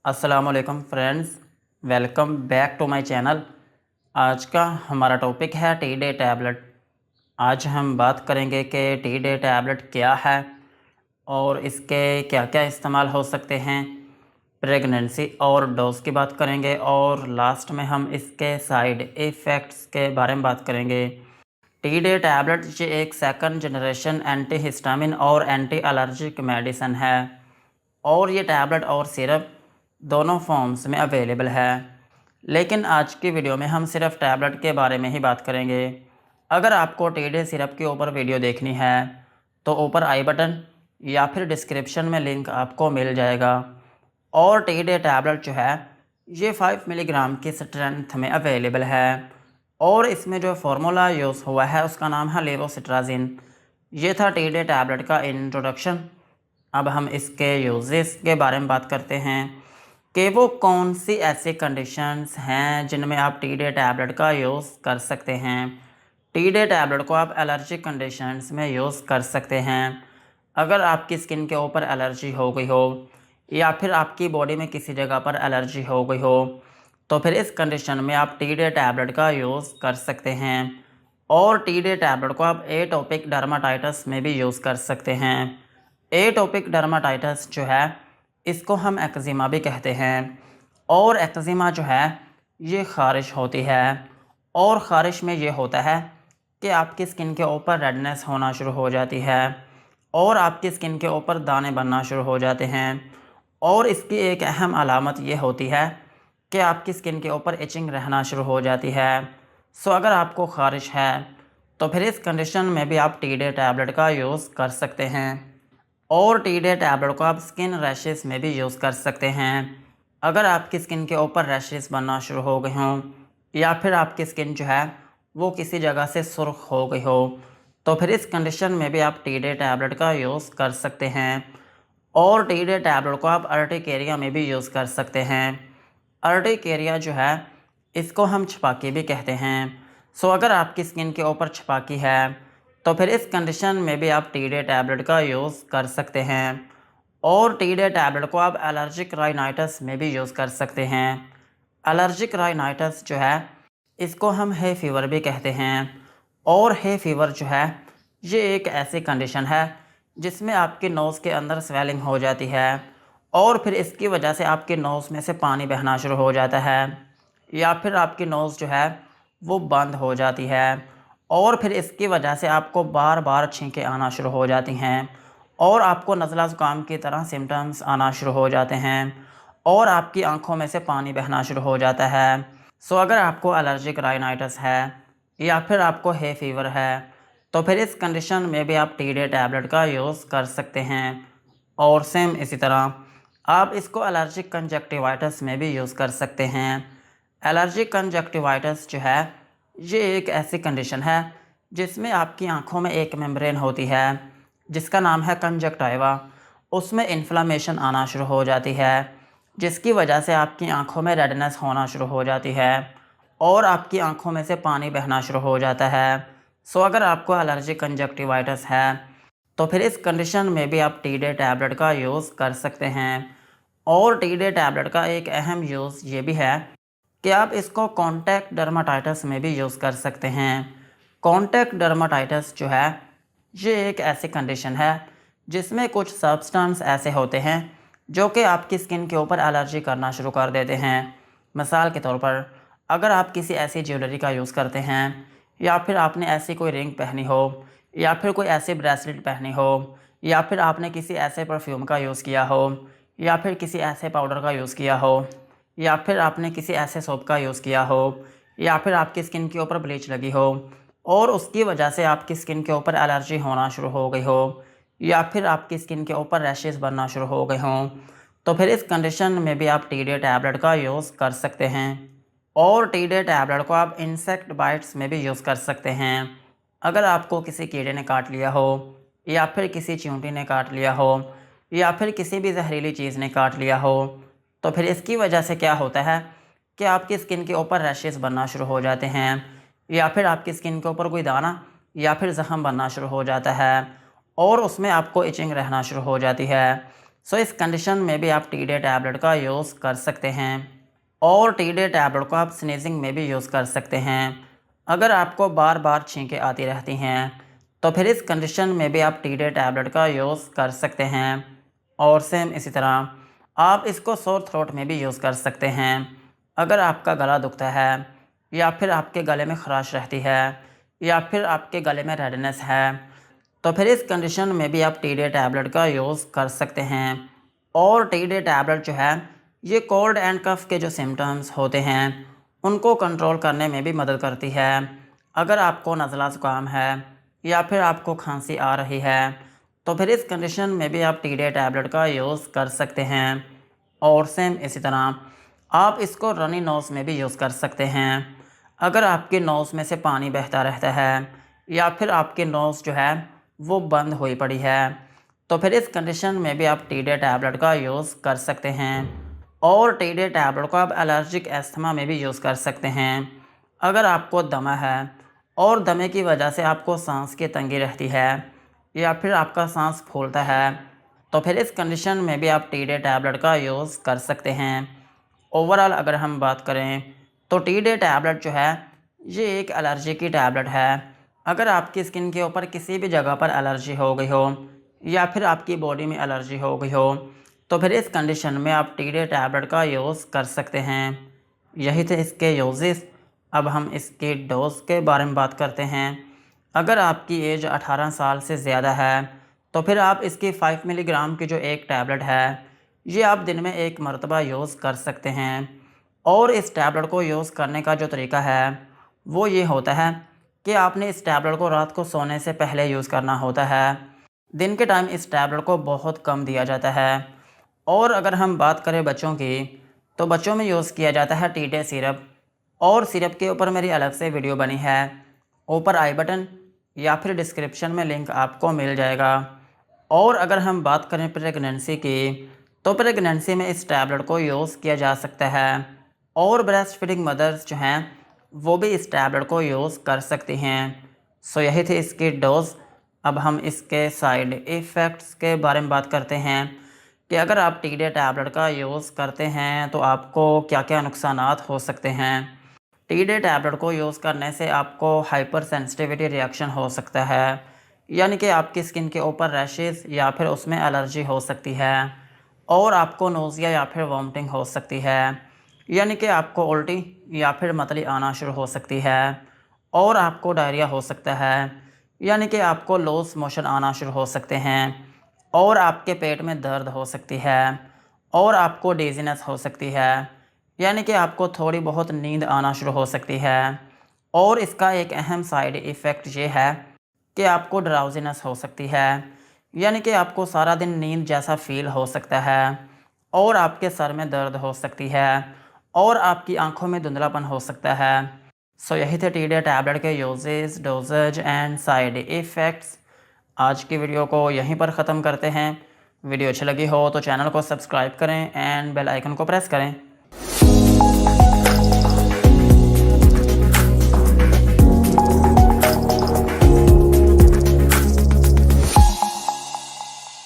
अस्सलामुअलैकुम friends, welcome back to my channel. आज का हमारा टॉपिक है टी डे टैबलेट। आज हम बात करेंगे कि टी डे टैबलेट क्या है और इसके क्या क्या इस्तेमाल हो सकते हैं। प्रेगनेंसी और डोज की बात करेंगे और लास्ट में हम इसके साइड इफ़ेक्ट्स के बारे में बात करेंगे। टी डे टैबलेट ये एक सेकंड जनरेशन एंटी हिस्टामिन और एंटी एलर्जिक मेडिसिन है और ये टैबलेट और सिरप दोनों फॉर्म्स में अवेलेबल है। लेकिन आज की वीडियो में हम सिर्फ टैबलेट के बारे में ही बात करेंगे। अगर आपको टी डे सिरप के ऊपर वीडियो देखनी है तो ऊपर आई बटन या फिर डिस्क्रिप्शन में लिंक आपको मिल जाएगा। और टी डे टैबलेट जो है ये 5 मिलीग्राम की स्ट्रेंथ में अवेलेबल है और इसमें जो फार्मूला यूज़ हुआ है उसका नाम है लेवोसिट्राजिन। ये था टी डे टैबलेट का इंट्रोडक्शन। अब हम इसके यूजेस के बारे में बात करते हैं कि वो कौन सी ऐसी कंडीशंस हैं जिनमें आप टी डे टैबलेट का यूज़ कर सकते हैं। टी डे टैबलेट को आप एलर्जी कंडीशंस में यूज़ कर सकते हैं। अगर आपकी स्किन के ऊपर एलर्जी हो गई हो या फिर आपकी बॉडी में किसी जगह पर एलर्जी हो गई हो तो फिर इस कंडीशन में आप टी डे टैबलेट का यूज़ कर सकते हैं। और टी डे टैबलेट को आप एटोपिक डर्माटाइटिस में भी यूज़ कर सकते हैं। एटोपिक डर्माटाइटिस जो है इसको हम एक्जिमा भी कहते हैं और एक्जिमा जो है ये ख़ारिश होती है और ख़ारिश में ये होता है कि आपकी स्किन के ऊपर रेडनेस होना शुरू हो जाती है और आपकी स्किन के ऊपर दाने बनना शुरू हो जाते हैं। और इसकी एक अहम अलामत ये होती है कि आपकी स्किन के ऊपर इचिंग रहना शुरू हो जाती है। सो अगर आपको ख़ारिश है तो फिर इस कंडीशन में भी आप टी डे टैबलेट का यूज़ कर सकते हैं। और टी डे टैबलेट को आप स्किन रैशेस में भी यूज़ कर सकते हैं। अगर आपकी स्किन के ऊपर रैशेस बनना शुरू हो गए हों या फिर आपकी स्किन जो है वो किसी जगह से सुर्ख हो गई हो तो फिर इस कंडीशन में भी आप टी डे टैबलेट का यूज़ कर सकते हैं। और टी डे टैबलेट को आप अर्टिकेरिया में भी यूज़ कर सकते हैं। अर्टिकेरिया जो है इसको हम छपाकी भी कहते हैं। सो अगर आपकी स्किन के ऊपर छपाकी है तो फिर इस कंडीशन में भी आप टी डे टैबलेट का यूज़ कर सकते हैं। और टी डे टैबलेट को आप एलर्जिक राइनाइटिस में भी यूज़ कर सकते हैं। एलर्जिक राइनाइटिस जो है इसको हम हे फीवर भी कहते हैं। और हे फीवर जो है ये एक ऐसी कंडीशन है जिसमें आपके नोज़ के अंदर स्वेलिंग हो जाती है और फिर इसकी वजह से आपके नोज़ में से पानी बहना शुरू हो जाता है या फिर आपकी नोज़ जो है वो बंद हो जाती है और फिर इसकी वजह से आपको बार बार छींकें आना शुरू हो जाती हैं और आपको नज़ला ज़ुकाम की तरह सिम्टम्स आना शुरू हो जाते हैं और आपकी आंखों में से पानी बहना शुरू हो जाता है। सो अगर आपको एलर्जिक राइनाइटिस है या फिर आपको हे फीवर है तो फिर इस कंडीशन में भी आप टी डे टैबलेट का यूज़ कर सकते हैं। और सेम इसी तरह आप इसको एलर्जिक कंजक्टिवाइटिस में भी यूज़ कर सकते हैं। एलर्जिक कंजक्टिवाइटिस जो है ये एक ऐसी कंडीशन है जिसमें आपकी आंखों में एक मेम्ब्रेन होती है जिसका नाम है कंजक्टाइवा। उसमें इन्फ्लामेशन आना शुरू हो जाती है जिसकी वजह से आपकी आंखों में रेडनेस होना शुरू हो जाती है और आपकी आंखों में से पानी बहना शुरू हो जाता है। सो अगर आपको एलर्जिक कंजक्टिवाइटिस है तो फिर इस कंडीशन में भी आप टी डे टैबलेट का यूज़ कर सकते हैं। और टी डे टैबलेट का एक अहम यूज़ ये भी है कि आप इसको कॉन्टैक्ट डर्माटाइटिस में भी यूज़ कर सकते हैं। कॉन्टैक्ट डर्माटाइटिस जो है ये एक ऐसी कंडीशन है जिसमें कुछ सब्सटेंस ऐसे होते हैं जो कि आपकी स्किन के ऊपर एलर्जी करना शुरू कर देते हैं। मिसाल के तौर पर अगर आप किसी ऐसी ज्वेलरी का यूज़ करते हैं या फिर आपने ऐसी कोई रिंग पहनी हो या फिर कोई ऐसी ब्रेसलेट पहनी हो या फिर आपने किसी ऐसे परफ्यूम का यूज़ किया हो या फिर किसी ऐसे पाउडर का यूज़ किया हो या फिर आपने किसी ऐसे सोप का यूज़ किया हो या फिर आपकी स्किन के ऊपर ब्लीच लगी हो और उसकी वजह से आपकी स्किन के ऊपर एलर्जी होना शुरू हो गई हो या फिर आपकी स्किन के ऊपर रैशेस बनना शुरू हो गए हों तो फिर इस कंडीशन में भी आप टी डे टैबलेट का यूज़ कर सकते हैं। और टी डे टैबलेट को आप इंसेक्ट बाइट्स में भी यूज़ कर सकते हैं। अगर आपको किसी कीड़े ने काट लिया हो या फिर किसी चींटी ने काट लिया हो या फिर किसी भी जहरीली चीज़ ने काट लिया हो तो फिर इसकी वजह से क्या होता है कि आपकी स्किन के ऊपर रैशेस बनना शुरू हो जाते हैं या फिर आपकी स्किन के ऊपर कोई दाना या फिर ज़ख़म बनना शुरू हो जाता है और उसमें आपको इचिंग रहना शुरू हो जाती है। सो इस कंडीशन में भी आप टी डे टैबलेट का यूज़ कर सकते हैं। और टी डे टैबलेट को आप स्नीजिंग में भी यूज़ कर सकते हैं। अगर आपको बार बार छींकें आती रहती हैं तो फिर इस कंडीशन में भी आप टी डे टैबलेट का यूज़ कर सकते हैं। और सेम इसी तरह आप इसको सोर थ्रोट में भी यूज़ कर सकते हैं। अगर आपका गला दुखता है या फिर आपके गले में खराश रहती है या फिर आपके गले में रेडनेस है तो फिर इस कंडीशन में भी आप टी डे टैबलेट का यूज़ कर सकते हैं। और टी डे टैबलेट जो है ये कोल्ड एंड कफ के जो सिम्टम्स होते हैं उनको कंट्रोल करने में भी मदद करती है। अगर आपको नज़ला ज़ुकाम है या फिर आपको खांसी आ रही है तो फिर इस कंडीशन में भी आप टी डे टैबलेट का यूज़ कर सकते हैं। और सेम इसी तरह आप इसको रनी नोज़ में भी यूज़ कर सकते हैं। अगर आपके नोज़ में से पानी बहता रहता है या फिर आपकी नोज़ जो है वो बंद हुई पड़ी है तो फिर इस कंडीशन में भी आप टी डे टैबलेट का यूज़ कर सकते हैं। और टी डे टैबलेट को आप एलर्जिक एस्थमा में भी यूज़ कर सकते हैं। अगर आपको दमा है और दमे की वजह से आपको सांस की तंगी रहती है या फिर आपका सांस फूलता है तो फिर इस कंडीशन में भी आप टी डे टैबलेट का यूज़ कर सकते हैं। ओवरऑल अगर हम बात करें तो टी डे टैबलेट जो है ये एक एलर्जी की टैबलेट है। अगर आपकी स्किन के ऊपर किसी भी जगह पर एलर्जी हो गई हो या फिर आपकी बॉडी में एलर्जी हो गई हो तो फिर इस कंडीशन में आप टी डे टैबलेट का यूज़ कर सकते हैं। यही थे इसके यूजेस। अब हम इसके डोज के बारे में बात करते हैं। अगर आपकी एज 18 साल से ज़्यादा है तो फिर आप इसकी 5 मिलीग्राम की जो एक टैबलेट है ये आप दिन में एक मरतबा यूज़ कर सकते हैं। और इस टैबलेट को यूज़ करने का जो तरीका है वो ये होता है कि आपने इस टैबलेट को रात को सोने से पहले यूज़ करना होता है। दिन के टाइम इस टैबलेट को बहुत कम दिया जाता है। और अगर हम बात करें बच्चों की तो बच्चों में यूज़ किया जाता है टी डे सिरप। और सिरप के ऊपर मेरी अलग से वीडियो बनी है, ऊपर आई बटन या फिर डिस्क्रिप्शन में लिंक आपको मिल जाएगा। और अगर हम बात करें प्रेगनेंसी की तो प्रेगनेंसी में इस टैबलेट को यूज़ किया जा सकता है। और ब्रेस्ट फीडिंग मदर्स जो हैं वो भी इस टैबलेट को यूज़ कर सकती हैं। सो यही थे इसकी डोज। अब हम इसके साइड इफ़ेक्ट्स के बारे में बात करते हैं कि अगर आप टी डे टैबलेट का यूज़ करते हैं तो आपको क्या क्या नुकसानात हो सकते हैं। टी डे टैबलेट को यूज़ करने से आपको हाइपर सेंसिटिविटी रिएक्शन हो सकता है, यानी कि आपकी स्किन के ऊपर रैशेस या फिर उसमें एलर्जी हो सकती है। और आपको नोज़िया या फिर वॉमिटिंग हो सकती है, यानी कि आपको उल्टी या फिर मतली आना शुरू हो सकती है। और आपको डायरिया हो सकता है, यानी कि आपको लूज़ मोशन आना शुरू हो सकते हैं। और आपके पेट में दर्द हो सकती है। और आपको डिज़ीनेस हो सकती है, यानी कि आपको थोड़ी बहुत नींद आना शुरू हो सकती है। और इसका एक अहम साइड इफ़ेक्ट ये है कि आपको ड्राउज़ीनेस हो सकती है, यानी कि आपको सारा दिन नींद जैसा फ़ील हो सकता है। और आपके सर में दर्द हो सकती है और आपकी आंखों में धुंधलापन हो सकता है। सो यही थे टी डे टैबलेट के uses, doses and side effects. आज की वीडियो को यहीं पर ख़त्म करते हैं। वीडियो अच्छी लगी हो तो चैनल को सब्सक्राइब करें एंड बेल आइकन को प्रेस करें।